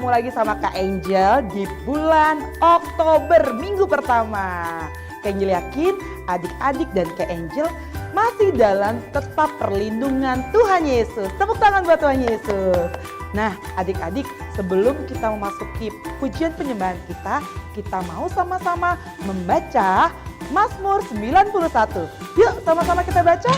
ketemu lagi sama Kak Angel di bulan Oktober, minggu pertama. Kak Angel yakin adik-adik dan Kak Angel masih dalam tetap perlindungan Tuhan Yesus. Tepuk tangan buat Tuhan Yesus. Nah adik-adik, sebelum kita memasuki pujian penyembahan kita mau sama-sama membaca Mazmur 91. Yuk sama-sama kita baca.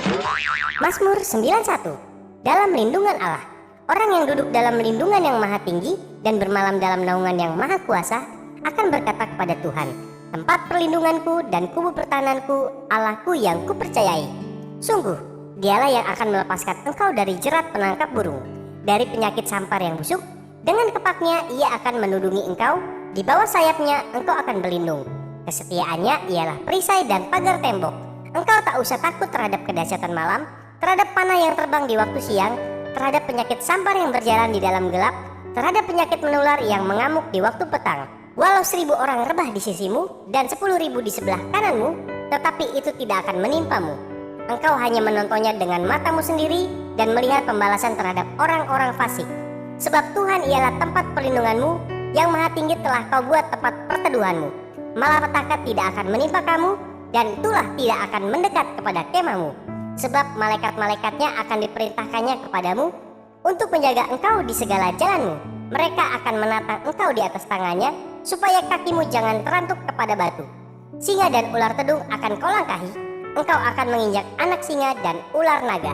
Mazmur 91. Dalam lindungan Allah. Orang yang duduk dalam lindungan yang maha tinggi dan bermalam dalam naungan yang maha kuasa akan berkata kepada Tuhan, tempat perlindunganku dan kubu pertahananku, Allahku yang kupercayai. Sungguh, dialah yang akan melepaskan engkau dari jerat penangkap burung, dari penyakit sampar yang busuk. Dengan kepaknya ia akan menudungi engkau, di bawah sayapnya engkau akan berlindung. Kesetiaannya ialah perisai dan pagar tembok. Engkau tak usah takut terhadap kedahsyatan malam, terhadap panah yang terbang di waktu siang, terhadap penyakit sampar yang berjalan di dalam gelap, terhadap penyakit menular yang mengamuk di waktu petang. Walau 1000 orang rebah di sisimu dan 10.000 di sebelah kananmu, tetapi itu tidak akan menimpamu. Engkau hanya menontonnya dengan matamu sendiri dan melihat pembalasan terhadap orang-orang fasik. Sebab Tuhan ialah tempat perlindunganmu, yang maha tinggi telah kau buat tempat perteduhanmu. Malapetaka tidak akan menimpa kamu, dan tulah tidak akan mendekat kepada kemahmu. Sebab malaikat-malaikatnya akan diperintahkannya kepadamu untuk menjaga engkau di segala jalanmu. Mereka akan menatang engkau di atas tangannya, supaya kakimu jangan terantuk kepada batu. Singa dan ular tedung akan kau langkahi, engkau akan menginjak anak singa dan ular naga.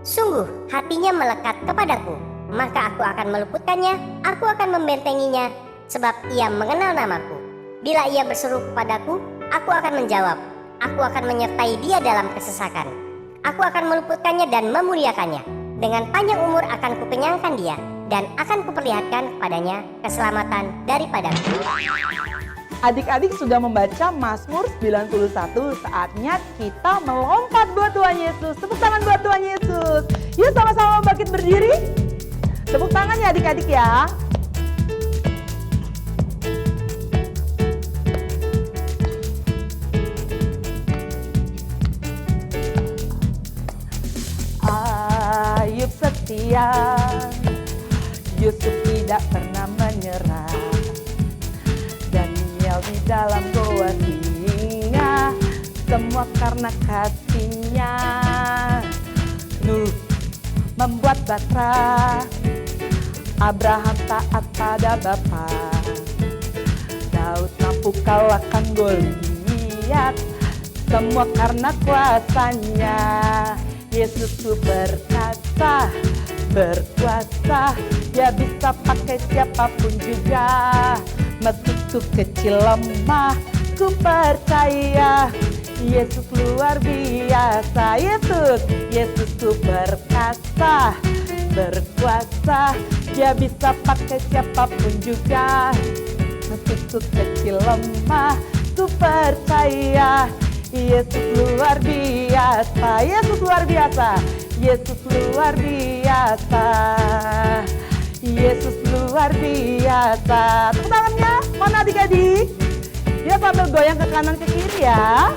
Sungguh hatinya melekat kepadaku, maka aku akan meluputkannya, aku akan membentenginya, sebab ia mengenal namaku. Bila ia berseru kepadaku, aku akan menjawab, aku akan menyertai dia dalam kesesakan. Aku akan meluputkannya dan memuliakannya. Dengan panjang umur akan kukenyangkan dia, dan akan kuperlihatkan kepadanya keselamatan daripadaku. Adik-adik sudah membaca Mazmur 91, saatnya kita melompat buat Tuhan Yesus. Tepuk tangan buat Tuhan Yesus. Yuk sama-sama bangkit berdiri. Tepuk tangan ya adik-adik ya. Ayub setia, Yusuf tidak pernah menyerah. Daniel di dalam goa singa, semua karena kasihnya. Nuh membuat batra, Abraham taat pada Bapa. Daud mampu kalahkan Goliat, semua karena kuasanya. Yesusku berkata, berkuasa, dia bisa pakai siapapun juga. Meskipun kecil lemah, ku percaya Yesus luar biasa. Yesusku berkata, berkuasa, dia bisa pakai siapapun juga. Meskipun kecil lemah, ku percaya Yesus luar biasa, Yesus luar biasa, Yesus luar biasa, Yesus luar biasa. Tepuk tangannya, mana adik-adik? Ya sambil goyang ke kanan ke kiri ya.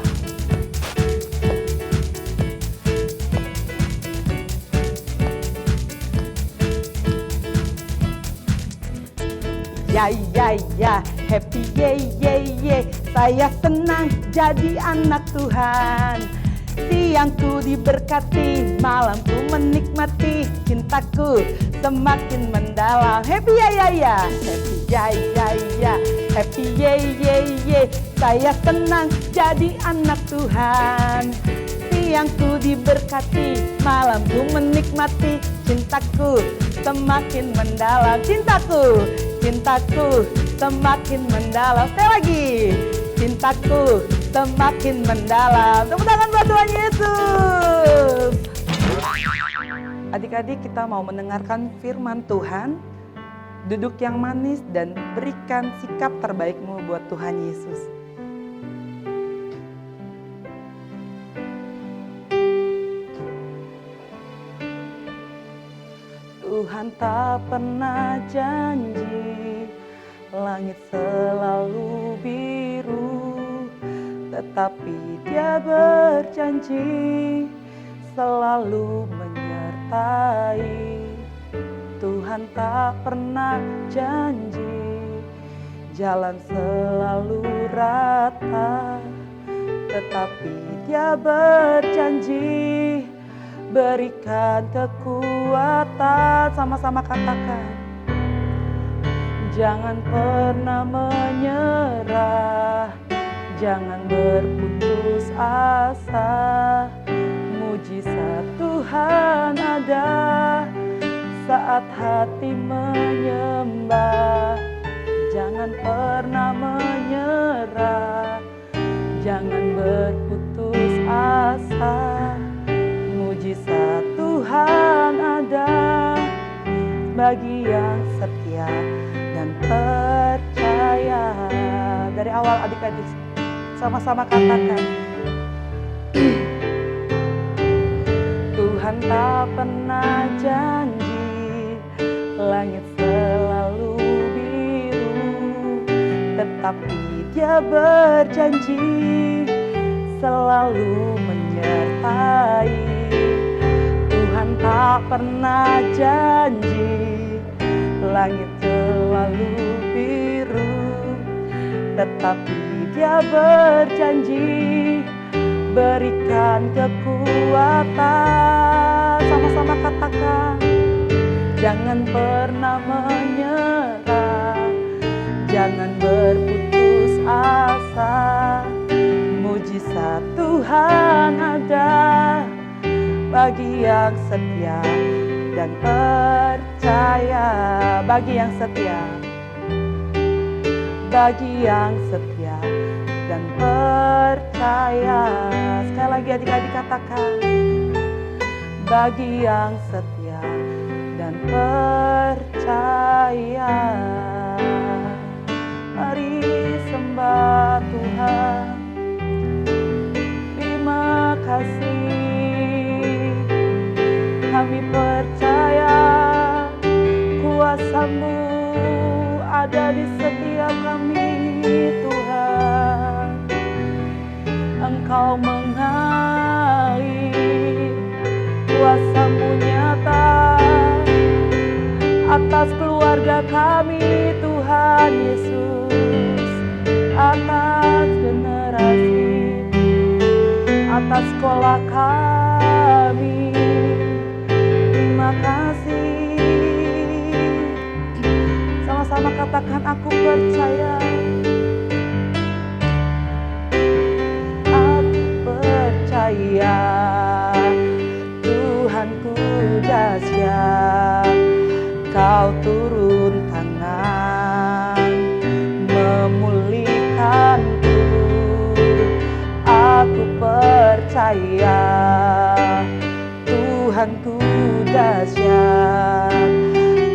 Ya, happy ye, saya senang jadi anak Tuhan. Siangku diberkati, malamku menikmati, cintaku semakin mendalam. Happy ya, happy ya, happy ye, saya senang jadi anak Tuhan. Siangku diberkati, malamku menikmati, cintaku semakin mendalam. Cintaku semakin mendalam. Sekali lagi, cintaku semakin mendalam. Tepuk tangan buat Tuhan Yesus. Adik-adik, kita mau mendengarkan firman Tuhan. Duduk yang manis dan berikan sikap terbaikmu buat Tuhan Yesus. Tuhan tak pernah janji langit selalu biru, tetapi Dia berjanji selalu menyertai. Tuhan Tuhan tak pernah janji jalan selalu rata, tetapi Dia berjanji berikan kekuatan. Sama-sama katakan, jangan pernah menyerah, jangan berputus asa. Mujizat Tuhan ada saat hati menyembah. Jangan pernah menyerah, jangan berputus asa. Mujizat Tuhan ada bagi yang setia dan percaya. Dari awal adik-adik sama-sama katakan, Tuhan tak pernah janji langit selalu biru, tetapi Dia berjanji selalu menyertai. Tuhan tak pernah janji langit selalu biru, tetapi Dia berjanji berikan kekuatan. Sama-sama katakan, jangan pernah menyerah, jangan berputus asa. Mujizat Tuhan ada bagi yang setia dan percaya. Bagi yang setia, bagi yang setia dan percaya. Sekali lagi adik-adik katakan, bagi yang setia dan percaya. Mari sembah Tuhan. Terima kasih, kami percaya kuasa-Mu ada di setiap kami Tuhan. Engkau mengalir, kuasa-Mu nyata atas keluarga kami Tuhan Yesus, atas generasi, atas sekolah kami. Terima kasih. Sama-sama katakan, aku percaya. Aku percaya Tuhanku dahsyat. Kau turun tangan memulihkanku. Aku percaya Tuhanku dahsyat.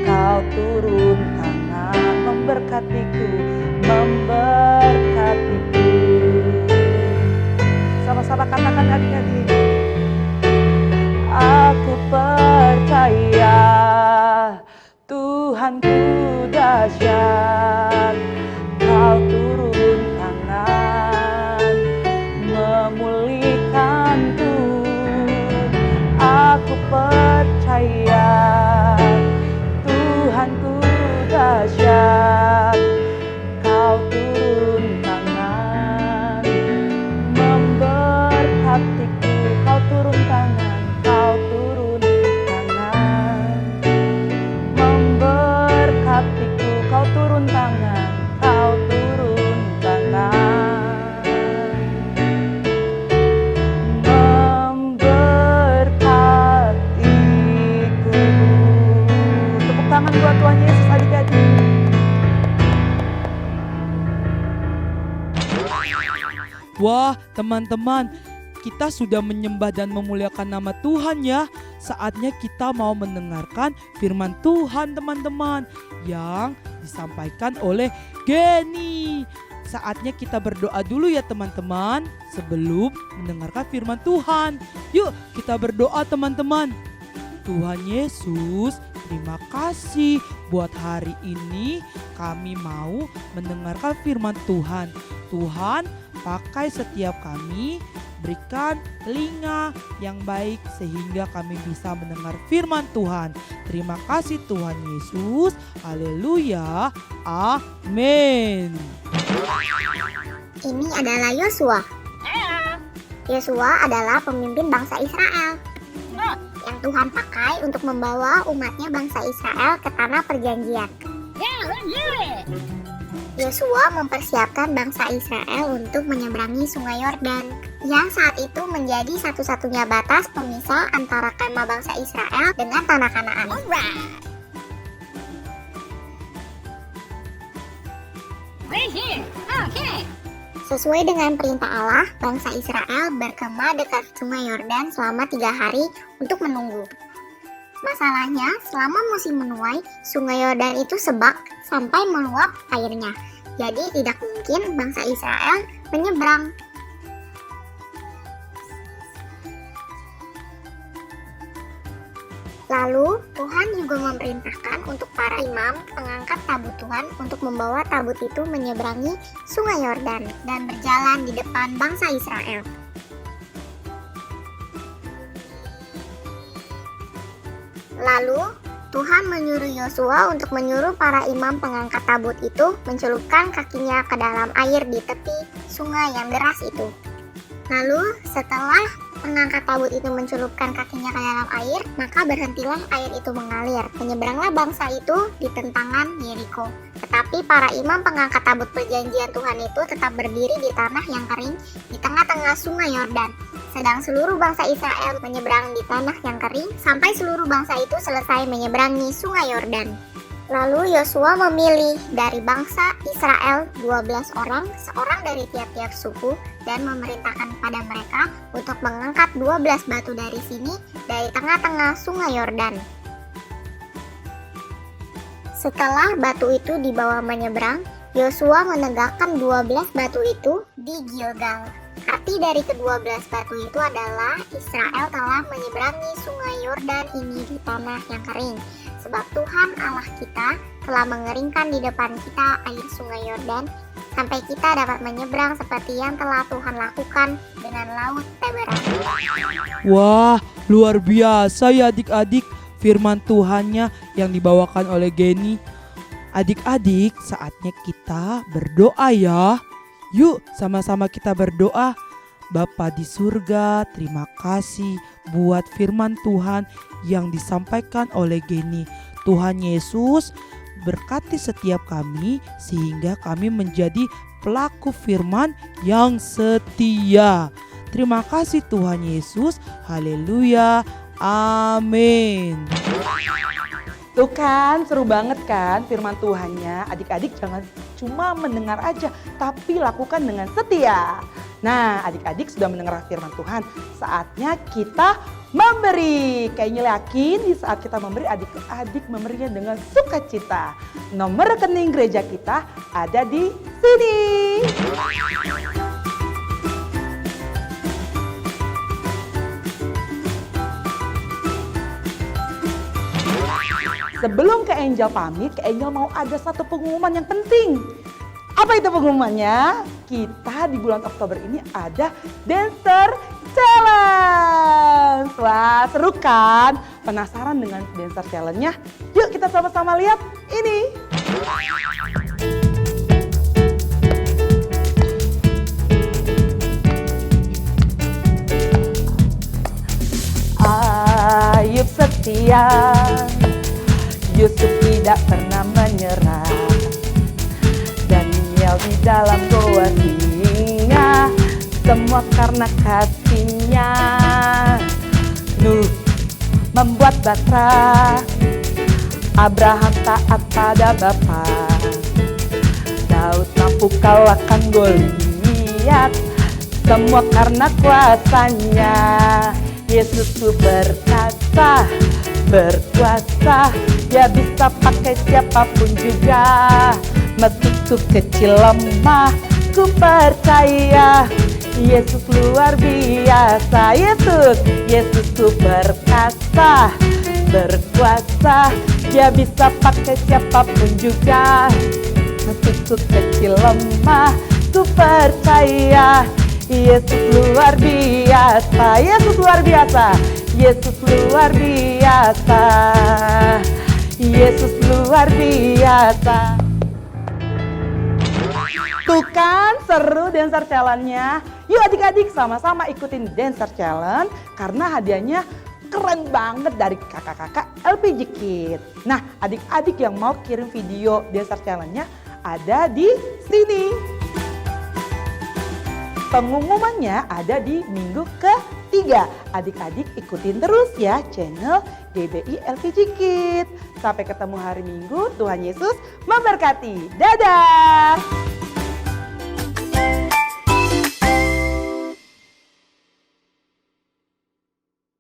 Kau turun tangan memberkatiku, memberkatiku. Sama-sama katakan adik-adik, aku percaya Tuhanku dahsyat. Kau turun tangan memulihkanku. Aku percaya Tuhanku dahsyat. Kau turun tangan memberkatiku. Kau turun tangan, kau turun tangan memberkatiku. Kau turun tangan, kau turun tangan memberkatiku. Tepuk tangan buat Tuhan Yesus adik-adik. Wah, teman-teman, kita sudah menyembah dan memuliakan nama Tuhan ya. Saatnya kita mau mendengarkan firman Tuhan teman-teman yang disampaikan oleh Geni. Saatnya kita berdoa dulu ya teman-teman sebelum mendengarkan firman Tuhan. Yuk kita berdoa teman-teman. Tuhan Yesus, terima kasih buat hari ini kami mau mendengarkan firman Tuhan. Tuhan, pakai setiap kami berikan telinga yang baik sehingga kami bisa mendengar firman Tuhan. Terima kasih Tuhan Yesus. Haleluya. Amin. Ini adalah Yosua. Yosua adalah pemimpin bangsa Israel yang Tuhan pakai untuk membawa umatnya bangsa Israel ke tanah perjanjian. Yosua mempersiapkan bangsa Israel untuk menyeberangi sungai Yordan yang saat itu menjadi satu-satunya batas pemisah antara kemah bangsa Israel dengan tanah Kanaan. Sesuai dengan perintah Allah, bangsa Israel berkemah dekat sungai Yordan selama 3 hari untuk menunggu. Masalahnya, selama musim menuai, sungai Yordan itu sebak sampai meluap airnya. Jadi tidak mungkin bangsa Israel menyeberang. Lalu, Tuhan juga memerintahkan untuk para imam pengangkat tabut Tuhan untuk membawa tabut itu menyeberangi sungai Yordan dan berjalan di depan bangsa Israel. Lalu, Tuhan menyuruh Yosua untuk menyuruh para imam pengangkat tabut itu mencelupkan kakinya ke dalam air di tepi sungai yang deras itu. Lalu, setelah pengangkat tabut itu mencelupkan kakinya ke dalam air, maka berhentilah air itu mengalir. Menyeberanglah bangsa itu di tentangan Yeriko. Tetapi para imam pengangkat tabut perjanjian Tuhan itu tetap berdiri di tanah yang kering di tengah-tengah sungai Yordan. Sedang seluruh bangsa Israel menyeberang di tanah yang kering sampai seluruh bangsa itu selesai menyeberangi sungai Yordan. Lalu Yosua memilih dari bangsa Israel 12 orang, seorang dari tiap-tiap suku, dan memerintahkan pada mereka untuk mengangkat 12 batu dari sini, dari tengah-tengah sungai Yordan. Setelah batu itu dibawa menyeberang, Yosua menegakkan 12 batu itu di Gilgal. Arti dari ke-12 batu itu adalah Israel telah menyeberangi sungai Yordan ini di tanah yang kering. Sebab Tuhan Allah kita telah mengeringkan di depan kita air sungai Yordan sampai kita dapat menyeberang seperti yang telah Tuhan lakukan dengan laut Teberan. Wah, luar biasa ya adik-adik firman Tuhannya yang dibawakan oleh Geni. Adik-adik, saatnya kita berdoa ya. Yuk sama-sama kita berdoa. Bapa di surga, terima kasih buat firman Tuhan yang disampaikan oleh Geni. Tuhan Yesus berkati setiap kami sehingga kami menjadi pelaku firman yang setia. Terima kasih Tuhan Yesus. Haleluya. Amin. Tuh kan, seru banget kan firman Tuhannya. Adik-adik jangan cuma mendengar aja, tapi lakukan dengan setia. Nah, adik-adik sudah mendengar firman Tuhan. Saatnya kita memberi. Kayaknya yakin di saat kita memberi, adik-adik memberinya dengan sukacita. Nomor rekening gereja kita ada di sini. Sebelum Kak Angel pamit, Kak Angel mau ada satu pengumuman yang penting. Apa itu pengumumannya? Kita di bulan Oktober ini ada Dancer Challenge. Wah, seru kan? Penasaran dengan Dancer Challenge-nya? Yuk kita sama-sama lihat ini. Ayub setia, Yusuf tidak pernah menyerah, Daniel di dalam goa singa, semua karena kasihnya. Nuh membuat batra, Abraham taat pada Bapa, Daud mampu kalahkan Goliat, semua karena kuasanya. Yesusku berkata, berkuasa, ya bisa pakai siapapun juga. Meski ku kecil lemah, ku percaya Yesus luar biasa. Yesusku berkata, berkuasa, ya bisa pakai siapapun juga. Meski ku kecil lemah, ku percaya Yesus luar biasa, Yesus luar biasa, Yesus luar biasa, Yesus luar biasa. Tuh kan seru Dancer Challenge-nya. Yuk adik-adik sama-sama ikutin Dancer Challenge karena hadiahnya keren banget dari kakak-kakak LPG Kids. Nah adik-adik yang mau kirim video Dancer Challenge-nya ada di sini. Pengumumannya ada di minggu ketiga. Adik-adik ikutin terus ya channel GBI LPG Kids. Sampai ketemu hari Minggu, Tuhan Yesus memberkati. Dadah!